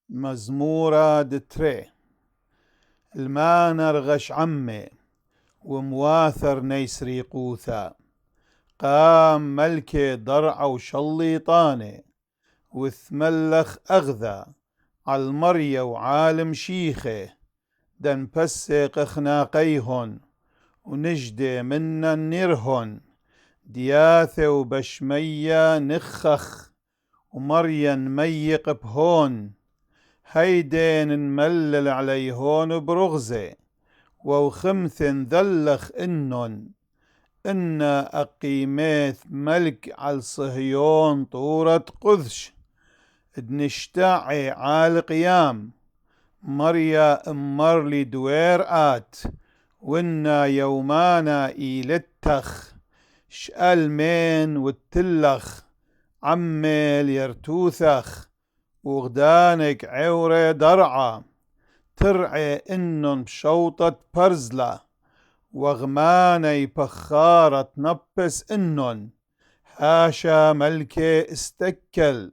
مزمورة دتري المانر غش عمي ومواثر نيسري قوثا. قام ملكي ضرع وشليطاني وثملخ أغذى عالمريا وعالم شيخه دن بسق خناقيهن ونجدي منا نيرهن دياثة وبشمية نخخ ومريا ميق بهون هيدين نملل عليهون برغزة وخمث ذلخ إنن إن أقيميث ملك على صهيون طورة قذش دنشتاعي عال قيام مريا امرلي دويرات وإنا يومانا إيلتخ شأل مين والتلخ عميل يرتوثخ وغدانك عورة درعة ترعي إنن بشوطة برزلة وغماني بخارة نبس إنن هاشا ملكي استكل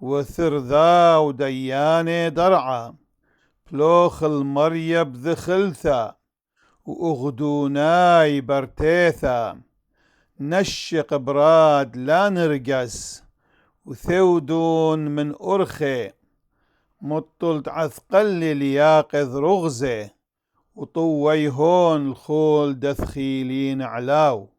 وثرذا ودياني درعة بلوخ المريا بذخلثا وأغدوناي برتيثا نشق براد لا نرقس وثودون من أرخي مطلت عثقل لياقظ رغزه وطويهون الخول دثخيلين علاو.